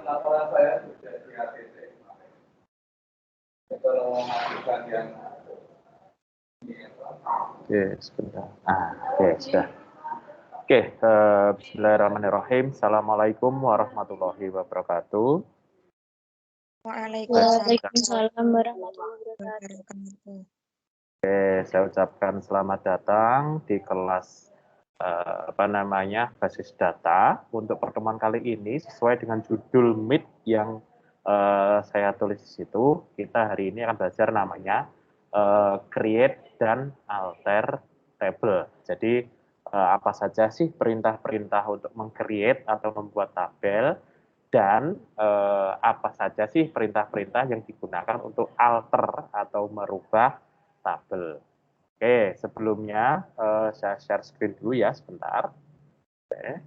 laporan saya sudah di ATC. Kalau masukan yang oke, sebentar. Oke, sudah. Oke, bismillahirrahmanirrahim. Assalamualaikum warahmatullahi wabarakatuh. Waalaikumsalam warahmatullahi wabarakatuh. Oke, saya ucapkan selamat datang di kelas basis data. Untuk pertemuan kali ini sesuai dengan judul Meet yang saya tulis di situ, kita hari ini akan belajar namanya create dan alter table. Jadi apa saja sih perintah-perintah untuk meng-create atau membuat tabel, dan apa saja sih perintah-perintah yang digunakan untuk alter atau merubah tabel. Oke, sebelumnya saya share screen dulu ya sebentar. Oke.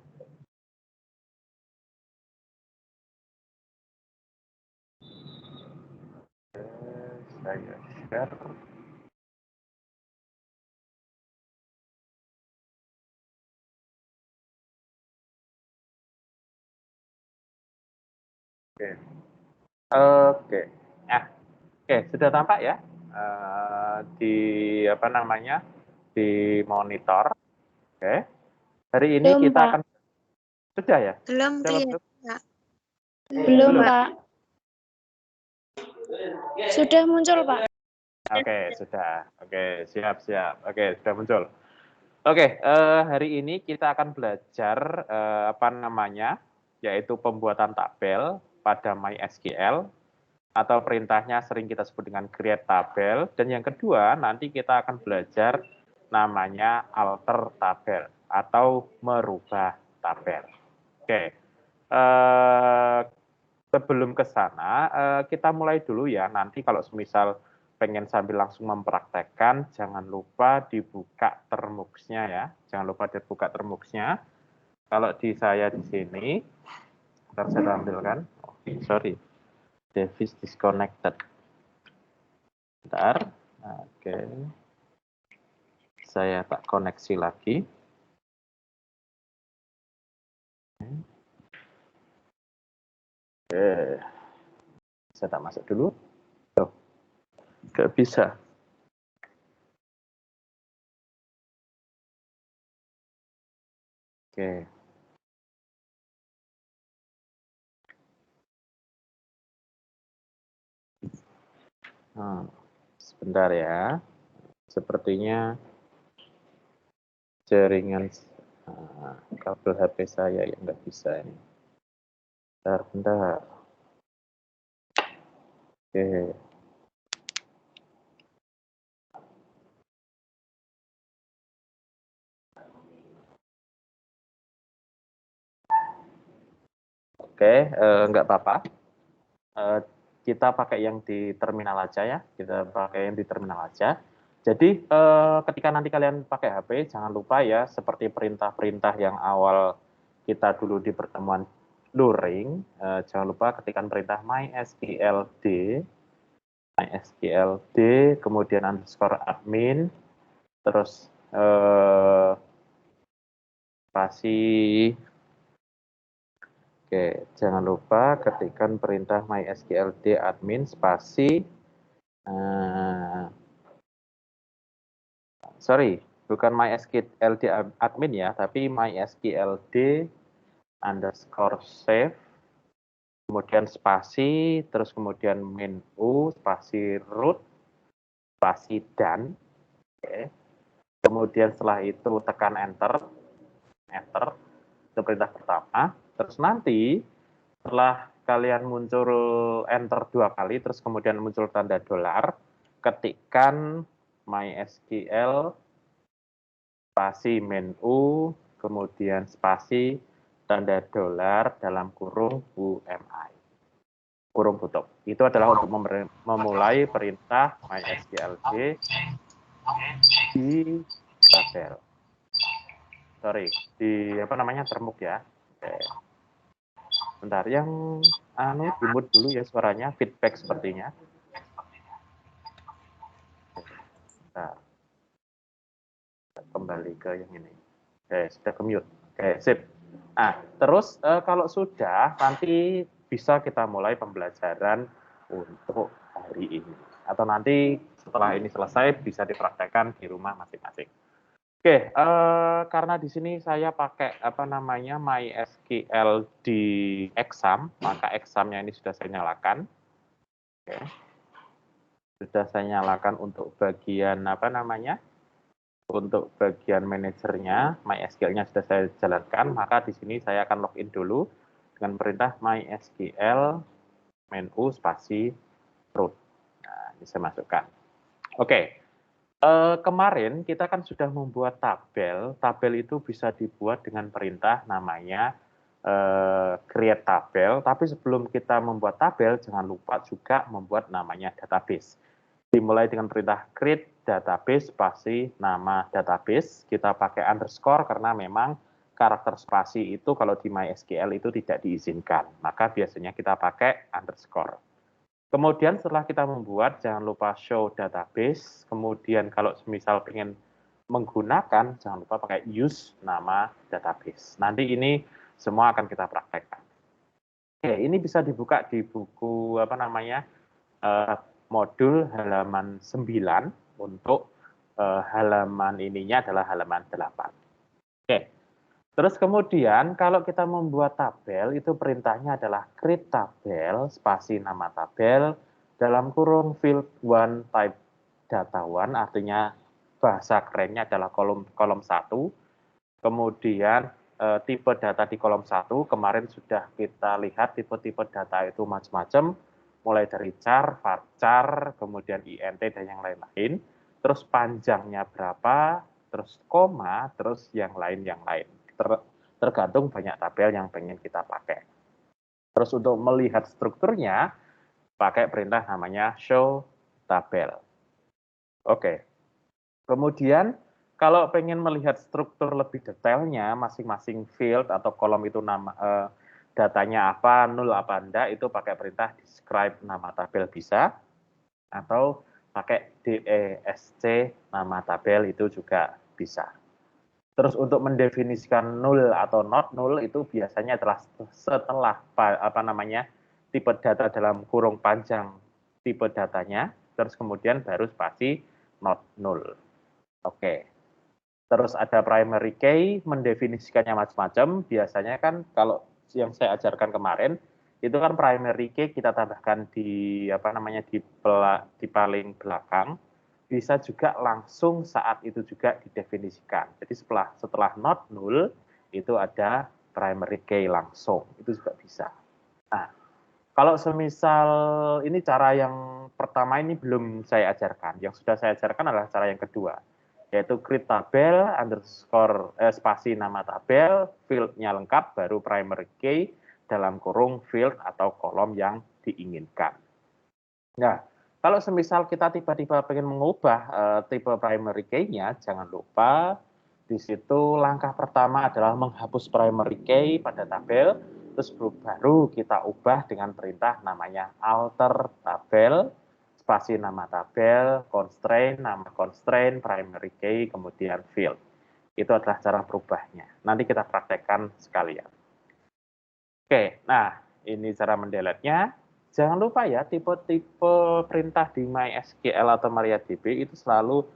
Saya share. Oke. Oke. Oke, sudah tampak ya di di monitor. Oke. Hari ini Belum, kita Pak. akan sudah ya? Belum, Belum? Pak. Belum, Pak. Sudah muncul, Pak. Oke, sudah. Oke, siap. Oke, sudah muncul. Oke, hari ini kita akan belajar yaitu pembuatan tabel pada MySQL, atau perintahnya sering kita sebut dengan create tabel. Dan yang kedua, nanti kita akan belajar namanya alter tabel atau merubah tabel. Oke, sebelum ke sana, kita mulai dulu ya. Nanti kalau semisal pengen sambil langsung mempraktekkan, jangan lupa dibuka termux-nya ya. Jangan lupa dibuka termux-nya. Kalau di saya di sini, ntar saya tampilkan. Oh, sorry, device disconnected. Bentar. Oke. Saya tak koneksi lagi. Oke. Saya tak masuk dulu. Oh, nggak bisa. Oke. Sebentar ya. Sepertinya jaringan kabel HP saya yang nggak bisa ini. Bentar. Oke. Oke, nggak apa-apa. Kita pakai yang di terminal aja ya. Jadi ketika nanti kalian pakai HP, jangan lupa ya, seperti perintah-perintah yang awal kita dulu di pertemuan luring, jangan lupa ketikkan perintah mysqld, kemudian _admin, terus spasi. Oke, jangan lupa ketikkan perintah mysqld admin spasi. Sorry, bukan mysqld admin ya, tapi mysqld _save, kemudian spasi, terus kemudian -u, spasi root, spasi dan. Oke. Kemudian setelah itu tekan enter, itu perintah pertama. Terus nanti setelah kalian muncul enter 2 kali, terus kemudian muncul tanda dolar, ketikkan mysql spasi -u, kemudian spasi tanda dolar dalam kurung UMI, kurung tutup. Itu adalah untuk memulai perintah mysqld di tabel. Sorry, di termuk ya. Oke. Bentar, yang di-mute dulu ya suaranya, feedback sepertinya. Bentar. Kembali ke yang ini. Oke, sudah ke mute. Oke, sip. Nah, terus kalau sudah, nanti bisa kita mulai pembelajaran untuk hari ini. Atau nanti setelah ini selesai bisa dipraktekkan di rumah masing-masing. Oke, karena di sini saya pakai MySQL di exam, maka examnya ini sudah saya nyalakan. Oke. Sudah saya nyalakan untuk bagian untuk bagian manajernya, MySQL-nya sudah saya jalankan, maka di sini saya akan login dulu dengan perintah MySQL menu spasi root. Nah, ini saya masukkan. Oke. Kemarin kita kan sudah membuat tabel. Tabel itu bisa dibuat dengan perintah namanya create tabel. Tapi sebelum kita membuat tabel, jangan lupa juga membuat namanya database. Dimulai dengan perintah create database spasi nama database. Kita pakai underscore karena memang karakter spasi itu kalau di MySQL itu tidak diizinkan. Maka biasanya kita pakai underscore. Kemudian setelah kita membuat, jangan lupa show database. Kemudian kalau misal ingin menggunakan, jangan lupa pakai use nama database. Nanti ini semua akan kita praktekkan. Oke, ini bisa dibuka di buku modul halaman 9 untuk halaman ininya adalah halaman 8. Oke. Terus kemudian kalau kita membuat tabel itu perintahnya adalah create tabel spasi nama tabel dalam kurung field one type data one, artinya bahasa kerennya adalah kolom 1. Kemudian tipe data di kolom 1 kemarin sudah kita lihat tipe-tipe data itu macam-macam, mulai dari char, varchar, kemudian int dan yang lain-lain. Terus panjangnya berapa, terus koma, terus yang lain. Tergantung banyak tabel yang pengen kita pakai. Terus untuk melihat strukturnya, pakai perintah namanya show tabel. Oke. Kemudian kalau pengen melihat struktur lebih detailnya, masing-masing field atau kolom itu datanya apa, nul apa enggak, itu pakai perintah describe nama tabel bisa, atau pakai desc nama tabel itu juga bisa. Terus untuk mendefinisikan nul atau not nul itu biasanya adalah setelah tipe data dalam kurung panjang tipe datanya, terus kemudian baru spasi not null. Oke. Terus ada primary key, mendefinisikannya macam-macam. Biasanya kan kalau yang saya ajarkan kemarin itu kan primary key kita tambahkan di di paling belakang. Bisa juga langsung saat itu juga didefinisikan. Jadi setelah not null itu ada primary key langsung, itu juga bisa. Nah, kalau semisal ini cara yang pertama ini belum saya ajarkan, yang sudah saya ajarkan adalah cara yang kedua, yaitu create tabel underscore spasi nama tabel, field-nya lengkap, baru primary key dalam kurung field atau kolom yang diinginkan. Nah, kalau semisal kita tiba-tiba pengen mengubah tipe primary key-nya, jangan lupa di situ langkah pertama adalah menghapus primary key pada tabel, terus baru kita ubah dengan perintah namanya alter tabel, spasi nama tabel, constraint, nama constraint, primary key, kemudian field. Itu adalah cara berubahnya. Nanti kita praktekkan sekalian. Oke, nah ini cara mendeletnya. Jangan lupa ya, tipe-tipe perintah di MySQL atau MariaDB itu selalu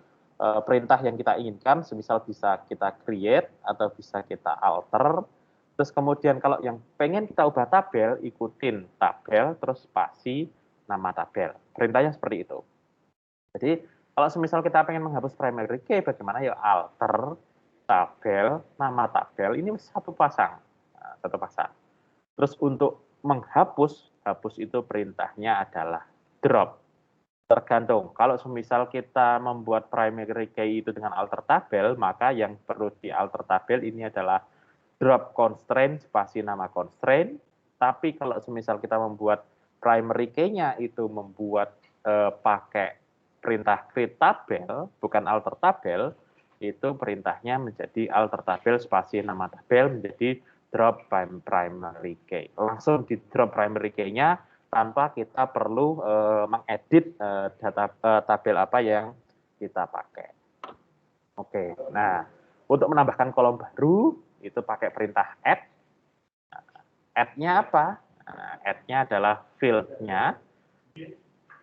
perintah yang kita inginkan, semisal bisa kita create atau bisa kita alter. Terus kemudian kalau yang pengen kita ubah tabel, ikutin tabel, terus spasi nama tabel. Perintahnya seperti itu. Jadi kalau semisal kita pengen menghapus primary key, bagaimana ya alter tabel, nama tabel, ini satu pasang. Nah, satu pasang. Terus untuk menghapus, hapus itu perintahnya adalah drop. Tergantung, kalau semisal kita membuat primary key itu dengan alter tabel, maka yang perlu di alter tabel ini adalah drop constraint, spasi nama constraint. Tapi kalau semisal kita membuat primary key-nya itu membuat pakai perintah create tabel, bukan alter tabel, itu perintahnya menjadi alter tabel, spasi nama tabel, menjadi drop primary key. Langsung di drop primary key-nya tanpa kita perlu mengedit tabel apa yang kita pakai. Oke, nah untuk menambahkan kolom baru itu pakai perintah add. Add-nya apa? Nah, add-nya adalah field-nya,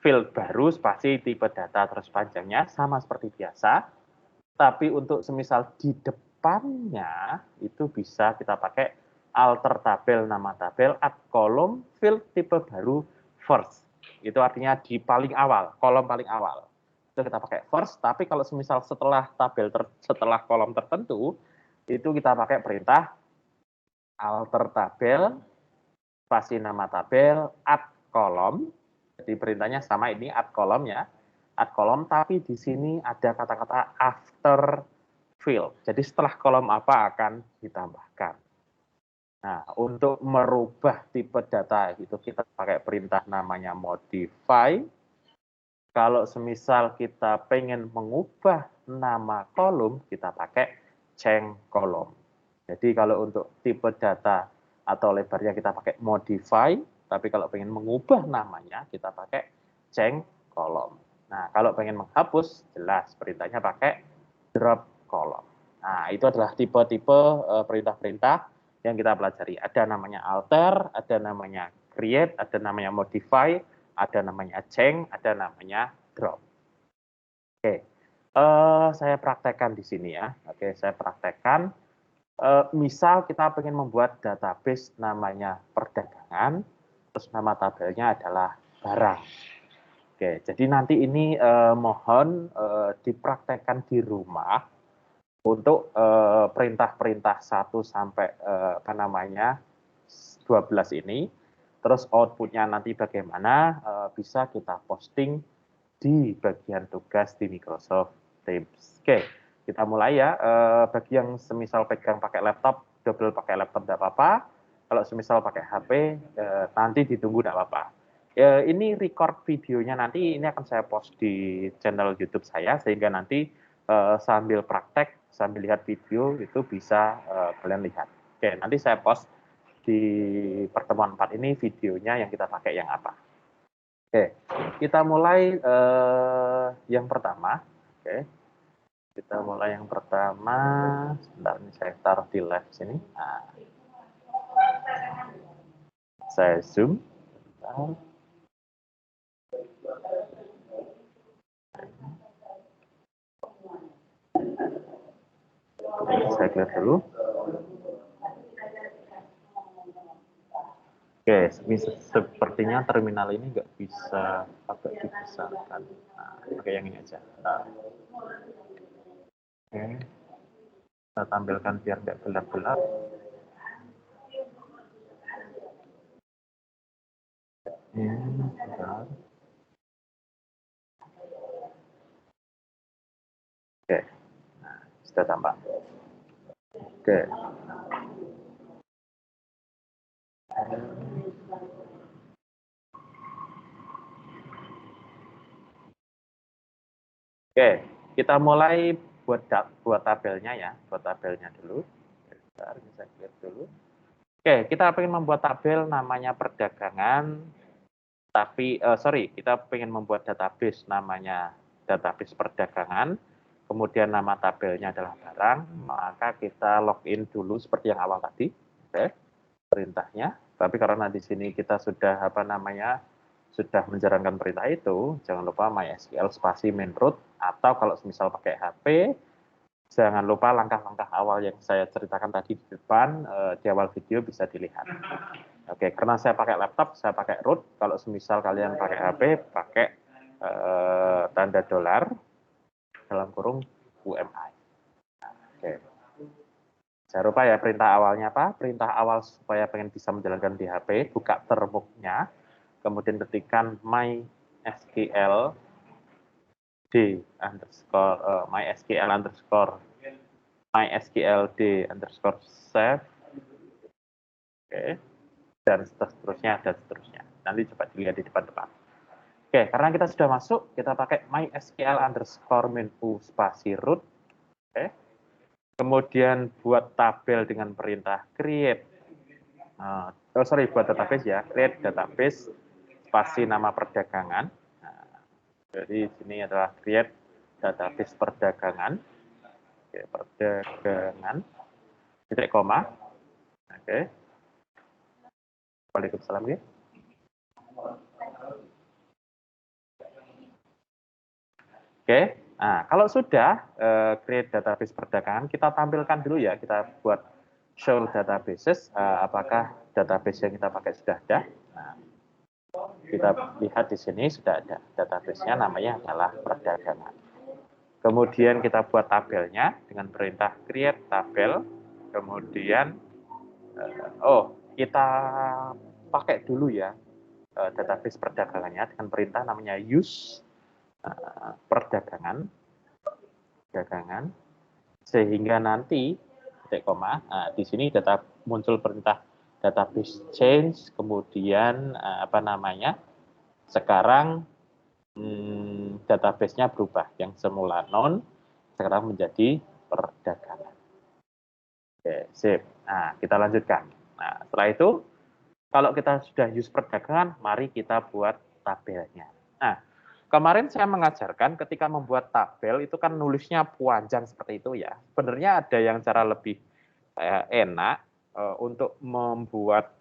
field baru, spasi, tipe data, terus panjangnya, sama seperti biasa. Tapi untuk semisal di depannya, itu bisa kita pakai alter tabel, nama tabel, add kolom, field, tipe baru, first. Itu artinya di paling awal, kolom paling awal. Itu kita pakai first, tapi kalau semisal setelah tabel, setelah kolom tertentu, itu kita pakai perintah alter tabel, spasi nama tabel, add kolom. Jadi perintahnya sama ini, add kolom ya. Add kolom, tapi di sini ada kata-kata after field. Jadi setelah kolom apa akan ditambahkan. Nah, untuk merubah tipe data itu kita pakai perintah namanya modify. Kalau semisal kita pengen mengubah nama kolom, kita pakai change kolom. Jadi kalau untuk tipe data atau lebarnya kita pakai modify, tapi kalau pengen mengubah namanya, kita pakai change kolom. Nah, kalau pengen menghapus, jelas perintahnya pakai drop kolom. Nah, itu adalah tipe-tipe perintah-perintah yang kita pelajari. Ada namanya alter, ada namanya create, ada namanya modify, ada namanya change, ada namanya drop. Oke, saya praktekkan di sini ya. Oke, saya praktekkan. Misal kita ingin membuat database namanya perdagangan, terus nama tabelnya adalah barang. Oke, jadi nanti ini mohon dipraktekkan di rumah untuk perintah-perintah 1 sampai 12 ini. Terus outputnya nanti bagaimana bisa kita posting di bagian tugas di Microsoft Teams. Oke, kita mulai ya. Bagi yang semisal pegang pakai laptop, double pakai laptop tidak apa-apa. Kalau semisal pakai HP, nanti ditunggu tidak apa-apa. Ini record videonya nanti, ini akan saya post di channel YouTube saya, sehingga nanti sambil praktek, sambil lihat video, itu bisa kalian lihat. Oke, nanti saya post di pertemuan 4 ini videonya yang kita pakai yang apa. Oke, kita mulai yang pertama. Oke, kita mulai yang pertama. Sebentar, ini saya taruh di live sini. Nah, saya zoom. Sebentar. Saya clear dulu. Oke, sepertinya terminal ini nggak bisa agak dibesarkan. Nah, pakai yang ini aja. Nah. Oke, kita tampilkan biar nggak gelap-gelap. Bentar. Oke, nah, sudah tambah. Oke. Oke, kita mulai buat tabelnya ya, buat tabelnya dulu. Bentar, ini saya clear dulu. Oke, kita pengen membuat tabel namanya perdagangan, tapi kita pengen membuat database namanya database perdagangan, kemudian nama tabelnya adalah barang, maka kita login dulu seperti yang awal tadi. Oke, perintahnya. Tapi karena di sini kita sudah sudah menjalankan perintah itu, jangan lupa MySQL spasi main root, atau kalau misal pakai HP, jangan lupa langkah-langkah awal yang saya ceritakan tadi di depan, di awal video bisa dilihat. Oke, karena saya pakai laptop, saya pakai root. Kalau semisal kalian pakai HP, pakai tanda dolar dalam kurung UMI. Oke. Jangan lupa ya perintah awalnya apa? Perintah awal supaya pengen bisa menjalankan di HP, buka termuknya, kemudian ketikkan MySQL d underscore MySQL d underscore save. Oke. Dan seterusnya. Nanti coba dilihat di depan-depan. Oke, karena kita sudah masuk, kita pakai MySQL underscore menu spasi root. Oke. Kemudian buat tabel dengan perintah create. Buat database ya, create database spasi nama perdagangan. Nah, jadi sini adalah create database perdagangan. Oke, perdagangan. Titik koma. Oke. Waalaikumsalam ya. Oke, nah kalau sudah create database perdagangan, kita tampilkan dulu ya, kita buat show databases, apakah database yang kita pakai sudah ada. Nah, kita lihat di sini sudah ada database-nya, namanya adalah perdagangan. Kemudian kita buat tabelnya dengan perintah create tabel, kemudian kita pakai dulu ya database perdagangannya dengan perintah namanya use perdagangan, sehingga nanti titik koma, di sini muncul perintah database change, kemudian sekarang database-nya berubah, yang semula non sekarang menjadi perdagangan. Oke, sip. Nah, kita lanjutkan. Nah, setelah itu kalau kita sudah use perdagangan, mari kita buat tabelnya. Nah, kemarin saya mengajarkan ketika membuat tabel itu kan nulisnya panjang seperti itu ya. Sebenarnya ada yang cara lebih enak untuk membuat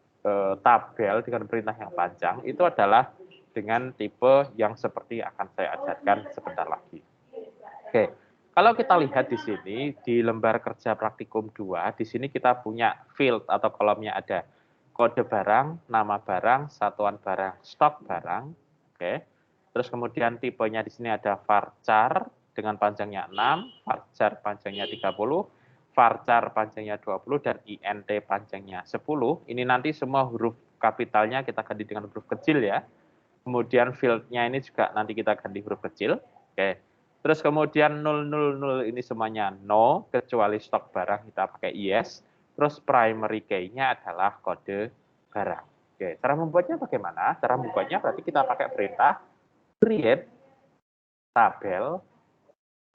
tabel dengan perintah yang panjang, itu adalah dengan tipe yang seperti akan saya ajarkan sebentar lagi. Oke, kalau kita lihat di sini di lembar kerja praktikum 2, di sini kita punya field atau kolomnya ada kode barang, nama barang, satuan barang, stok barang. Oke. Terus kemudian tipenya di sini ada varchar dengan panjangnya 6, varchar panjangnya 30, varchar panjangnya 20 dan int panjangnya 10. Ini nanti semua huruf kapitalnya kita ganti dengan huruf kecil ya. Kemudian field-nya ini juga nanti kita ganti huruf kecil. Oke. Terus kemudian 000 ini semuanya no, kecuali stok barang kita pakai yes. Terus primary key-nya adalah kode barang. Oke, cara membuatnya bagaimana? Cara membuatnya berarti kita pakai perintah create tabel,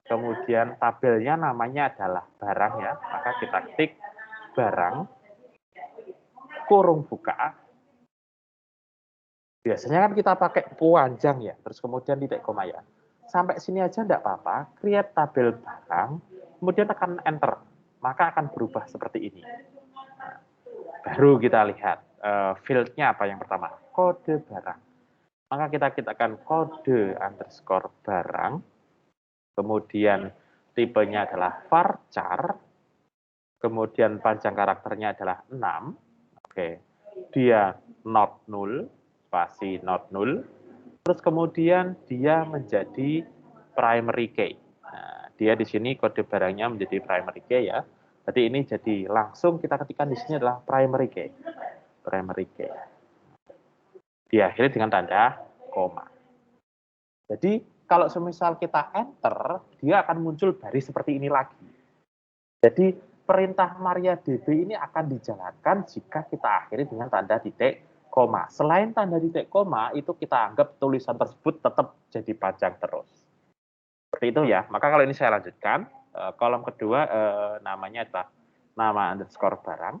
kemudian tabelnya namanya adalah barang ya, maka kita klik barang, kurung buka. Biasanya kan kita pakai panjang ya, terus kemudian titik koma ya. Sampai sini aja enggak apa-apa, create tabel barang, kemudian tekan enter, maka akan berubah seperti ini. Nah, baru kita lihat field-nya apa yang pertama, kode barang. Maka kita akan kode underscore barang, kemudian tipenya adalah varchar, kemudian panjang karakternya adalah 6, oke, dia not null, spasi not null, terus kemudian dia menjadi primary key. Nah, dia di sini kode barangnya menjadi primary key ya. Jadi ini jadi langsung kita ketikkan di sini adalah primary key. Primary key. Diakhiri dengan tanda koma. Jadi kalau semisal kita enter, dia akan muncul baris seperti ini lagi. Jadi perintah MariaDB ini akan dijalankan jika kita akhiri dengan tanda titik koma. Selain tanda titik koma, itu kita anggap tulisan tersebut tetap jadi panjang terus. Seperti itu ya. Maka kalau ini saya lanjutkan, kolom kedua namanya adalah nama underscore barang,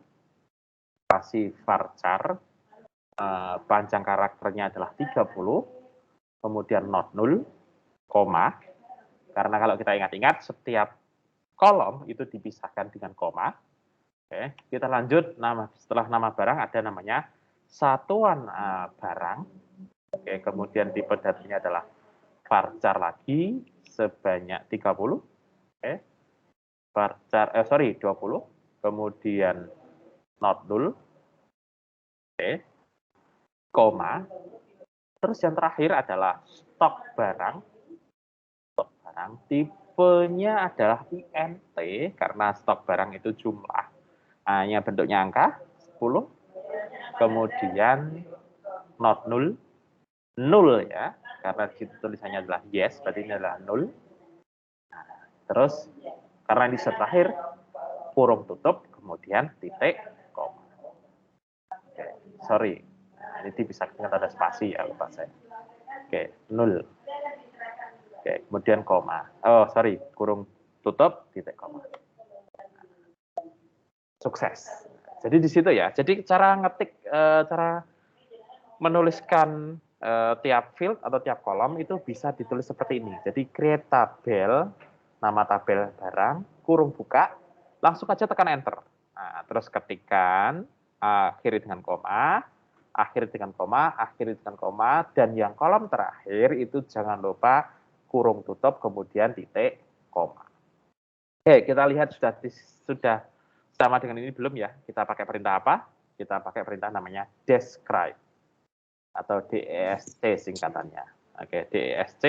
spasi varchar, panjang karakternya adalah 30, kemudian not null, koma, karena kalau kita ingat-ingat setiap kolom itu dipisahkan dengan koma. Oke, kita lanjut, setelah nama barang ada namanya satuan barang. Oke, kemudian tipe datanya adalah varchar lagi sebanyak 30. Oke. Varchar 20. Kemudian not null. Oke. Koma. Terus yang terakhir adalah stok barang. Stok barang tipenya adalah int karena stok barang itu jumlah. Hanya bentuknya angka 10. Kemudian not null. Null ya, karena tulisannya adalah yes, berarti ini adalah null. Nah, terus karena ini terakhir kurung tutup, kemudian titik koma. Oke, sorry, nah, ini bisa dengan tanda spasi ya, lupa saya. Oke, null. Oke, kemudian koma. Oh, sorry, kurung tutup, titik koma. Sukses. Jadi di situ ya. Jadi cara ngetik, cara menuliskan tiap field atau tiap kolom itu bisa ditulis seperti ini. Jadi create tabel, nama tabel barang, kurung buka, langsung aja tekan enter. Nah, terus ketikkan, akhiri dengan koma, akhiri dengan koma, akhiri dengan koma, dan yang kolom terakhir itu jangan lupa kurung tutup, kemudian titik, koma. Oke, kita lihat sudah sama dengan ini belum ya? Kita pakai perintah apa? Kita pakai perintah namanya describe atau DESC singkatannya. Oke, DESC,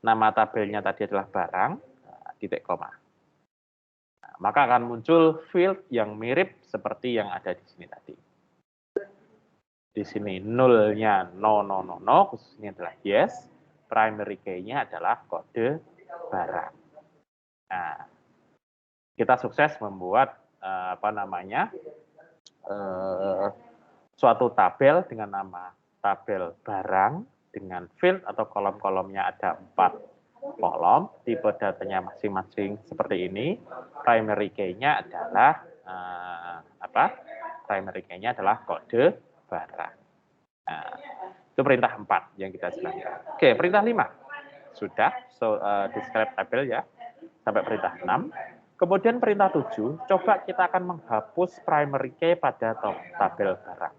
nama tabelnya tadi adalah barang, titik koma. Nah, maka akan muncul field yang mirip seperti yang ada di sini tadi. Di sini nolnya no, khususnya adalah yes, primary key-nya adalah kode barang. Nah, kita sukses membuat suatu tabel dengan nama tabel barang dengan field atau kolom-kolomnya ada 4 kolom, tipe datanya masing-masing seperti ini. Primary key-nya adalah primary key-nya adalah kode barang. Nah, itu perintah 4 yang kita jalankan. Oke, perintah 5 sudah describe tabel ya sampai perintah 6. Kemudian perintah 7, coba kita akan menghapus primary key pada tabel barang.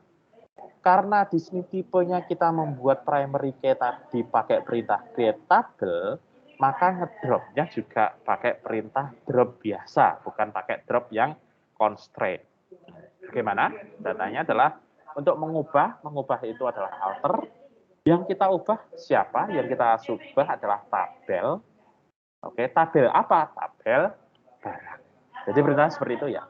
Karena di sini tipenya kita membuat primary key tadi pakai perintah create tabel, maka ngedropnya juga pakai perintah drop biasa, bukan pakai drop yang constraint. Bagaimana? Datanya adalah untuk mengubah itu adalah alter. Yang kita ubah siapa? Yang kita ubah adalah tabel. Oke, tabel apa? Tabel barang. Jadi perintahnya seperti itu ya.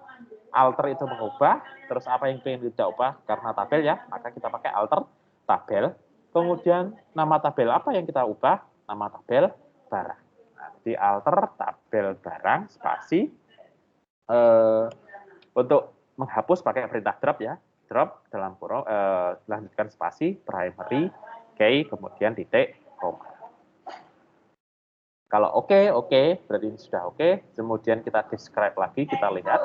Alter itu mengubah, terus apa yang ingin kita ubah karena tabel ya, maka kita pakai alter tabel. Kemudian nama tabel apa yang kita ubah? Nama tabel barang. Nah, jadi alter tabel barang spasi untuk menghapus pakai perintah drop ya. Drop dalam kurung lanjutkan spasi primary key kemudian titik koma. Kalau oke, berarti ini sudah oke. Kemudian kita describe lagi, kita lihat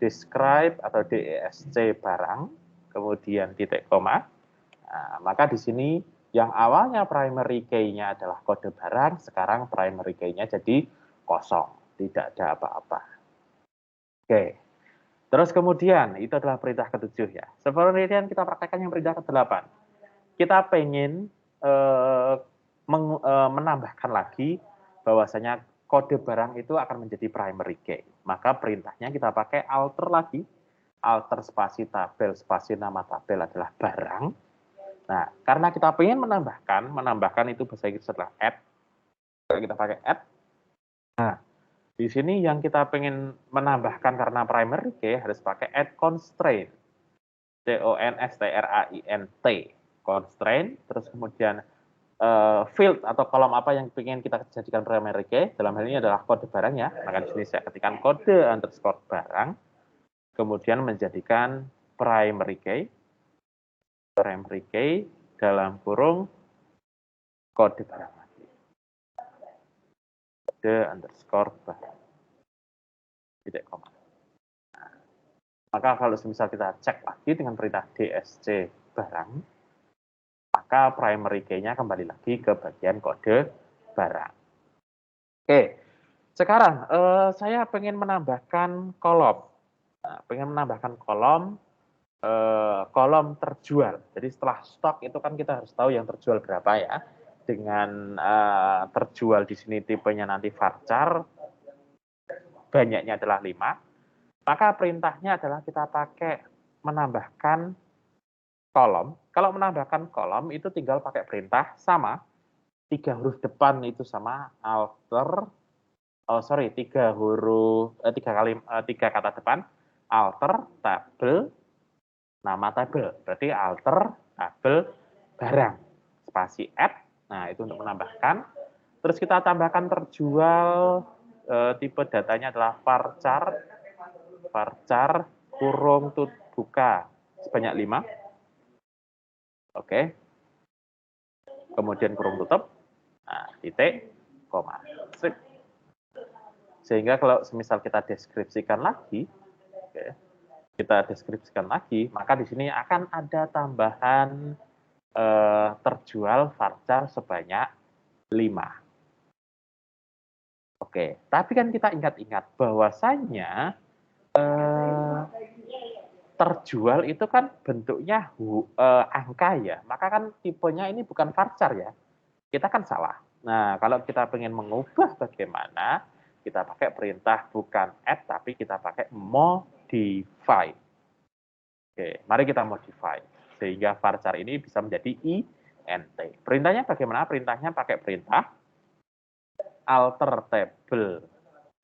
describe atau DESC barang, kemudian titik koma. Nah, maka di sini yang awalnya primary key-nya adalah kode barang, sekarang primary key-nya jadi kosong, tidak ada apa-apa. Oke. Terus kemudian itu adalah perintah ke-7 ya. Kemudian kita praktekkan yang perintah ke-8. Kita pengen menambahkan lagi bahwasanya kode barang itu akan menjadi primary key. Maka perintahnya kita pakai alter lagi. Alter spasi tabel, spasi nama tabel adalah barang. Nah, karena kita pengen menambahkan itu bahasa Inggris adalah add. Kita pakai add. Nah, di sini yang kita pengen menambahkan karena primary key harus pakai add constraint. CONSTRAINT. Constraint, terus kemudian field atau kolom apa yang ingin kita jadikan primary key, dalam hal ini adalah kode barang ya, maka di sini saya ketikkan kode underscore barang, kemudian menjadikan primary key dalam kurung kode barang lagi. Kode underscore barang. Titik koma. Nah, maka kalau misal kita cek lagi dengan perintah DSC barang, maka primary key-nya kembali lagi ke bagian kode barang. Oke, sekarang saya pengen menambahkan kolom. Nah, pengen menambahkan kolom terjual. Jadi setelah stok itu kan kita harus tahu yang terjual berapa ya. Dengan terjual di sini tipenya nanti varchar, banyaknya adalah 5. Maka perintahnya adalah kita pakai menambahkan kolom. Kalau menambahkan kolom itu tinggal pakai perintah sama 3 huruf depan itu sama alter 3 kata depan alter tabel nama tabel. Berarti alter tabel barang spasi add. Nah, itu untuk menambahkan. Terus kita tambahkan terjual tipe datanya adalah varchar kurung buka sebanyak 5. Oke. Kemudian kurung tutup. Nah, titik, koma. Sehingga kalau semisal kita deskripsikan lagi, maka di sini akan ada tambahan terjual varchar sebanyak 5. Oke, tapi kan kita ingat-ingat bahwasanya terjual itu kan bentuknya angka ya, maka kan tipenya ini bukan varchar ya. Kita kan salah. Nah, kalau kita ingin mengubah bagaimana, kita pakai perintah bukan add, tapi kita pakai modify. Oke, mari kita modify. Sehingga varchar ini bisa menjadi int. Perintahnya bagaimana? Perintahnya pakai perintah alter table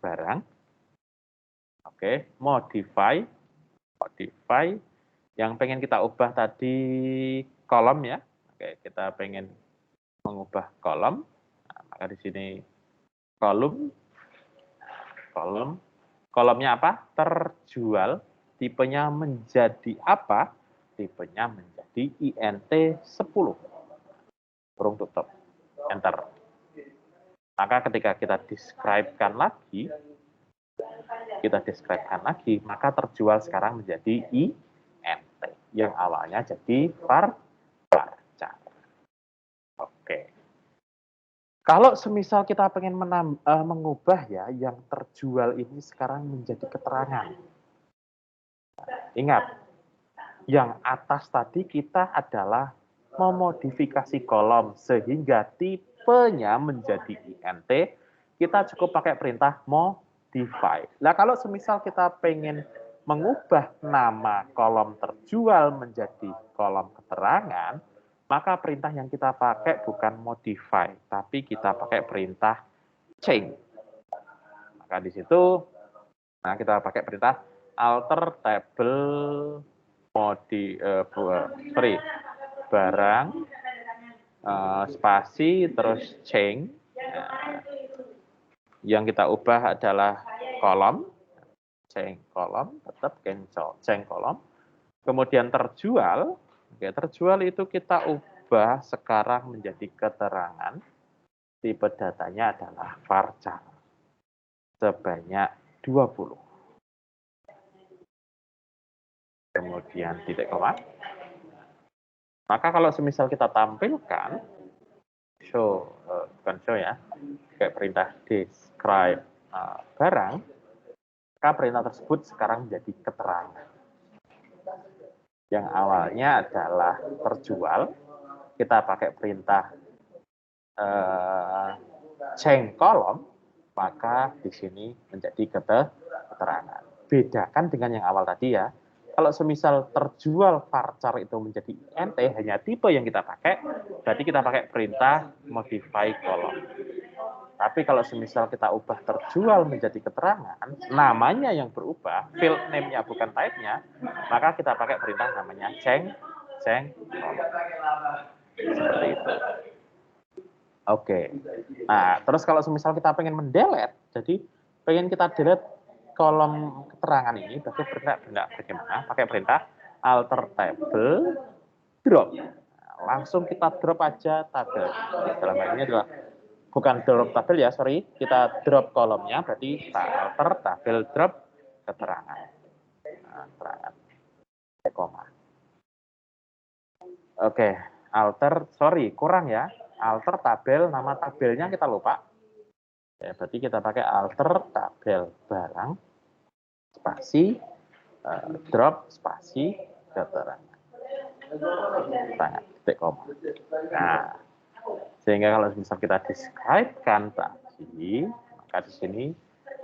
barang. Oke, modify. Yang pengen kita ubah tadi kolom ya. Oke, kita pengen mengubah kolom. Nah, maka di sini kolomnya apa? Terjual. Tipenya menjadi apa? Tipenya menjadi int 10. Kurung tutup. Enter. Maka ketika kita describe-kan lagi, maka terjual sekarang menjadi int. Yang awalnya jadi varchar. Oke. Kalau semisal kita pengen mengubah ya, yang terjual ini sekarang menjadi keterangan. Ingat, yang atas tadi kita adalah memodifikasi kolom sehingga tipenya menjadi int, kita cukup pakai perintah modify. Nah, kalau semisal kita pengen mengubah nama kolom terjual menjadi kolom keterangan, maka perintah yang kita pakai bukan modify, tapi kita pakai perintah change. Maka di situ, nah kita pakai perintah alter table barang spasi terus change. Nah, yang kita ubah adalah kolom, change kolom, tetap change kolom. Kemudian terjual. Oke, terjual itu kita ubah sekarang menjadi keterangan. Tipe datanya adalah varchar. Sebanyak 20. Kemudian titik koma. Maka kalau semisal kita tampilkan, bukan show ya, kayak perintah describe barang, maka perintah tersebut sekarang menjadi keterangan. Yang awalnya adalah terjual, kita pakai perintah change kolom, maka di sini menjadi keterangan. Bedakan dengan yang awal tadi ya. Kalau semisal terjual varchar itu menjadi int, hanya tipe yang kita pakai, berarti kita pakai perintah modify kolom. Tapi kalau semisal kita ubah terjual menjadi keterangan, namanya yang berubah, field name-nya bukan type-nya, maka kita pakai perintah namanya change kolom. Seperti itu. Oke. Nah, terus kalau semisal kita pengen mendelete, jadi pengen kita delete kolom keterangan ini, pakai perintah bagaimana? Pakai perintah alter table drop. Nah, langsung kita drop aja tabel. Dalam hal ini adalah bukan drop tabel ya, sorry. Kita drop kolomnya, berarti alter tabel drop keterangan. Nah, keterangan. Koma. Oke, alter, sorry, kurang ya. Alter tabel, nama tabelnya kita lupa. Ya, berarti kita pakai alter tabel barang, spasi, drop, spasi, keterangan. Titik koma. Nah, sehingga kalau misal kita describe-kan tadi, maka di sini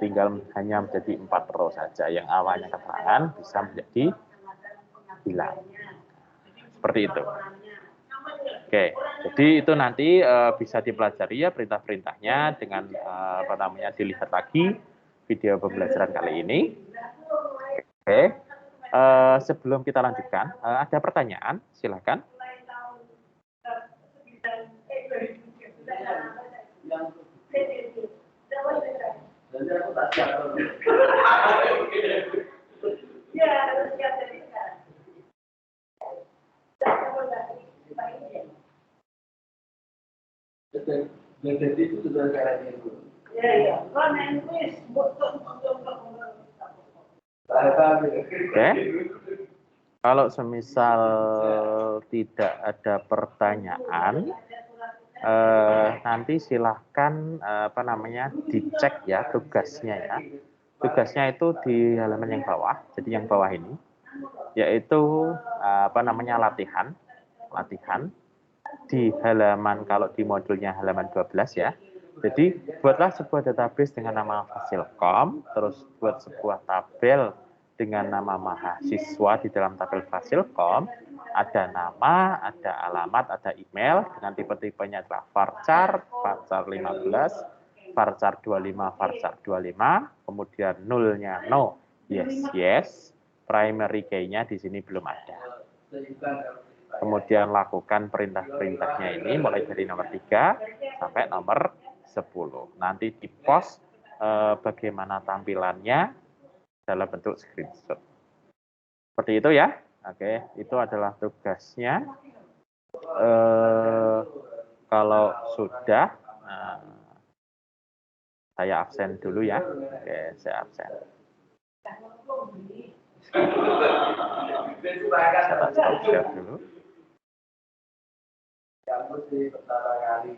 tinggal hanya menjadi 4 row saja. Yang awalnya keterangan bisa menjadi hilang. Seperti itu. Oke, jadi itu nanti bisa dipelajari ya perintah-perintahnya dengan dilihat lagi video pembelajaran kali ini. Oke, sebelum kita lanjutkan, ada pertanyaan, silakan. Jadi itu sudah caranya itu. Oke. Kalau semisal tidak ada pertanyaan, nanti silahkan dicek ya tugasnya ya. Tugasnya itu di halaman yang bawah, jadi yang bawah ini, yaitu latihan. di halaman, kalau di modulnya halaman 12 ya. Jadi buatlah sebuah database dengan nama Fasilkom, terus buat sebuah tabel dengan nama mahasiswa di dalam tabel Fasilkom, ada nama, ada alamat, ada email, dengan tipe-tipenya adalah varchar, varchar 15, varchar 25, varchar 25, kemudian nulnya no, yes, primary key-nya di sini belum ada. Kemudian lakukan perintah-perintahnya ini mulai dari nomor 3 sampai nomor 10. Nanti di post bagaimana tampilannya dalam bentuk screenshot. Seperti itu ya. Oke, itu adalah tugasnya. Kalau sudah, saya absen dulu ya. Oke, saya absen. Saya stop share dulu. Kamu di pertama kali.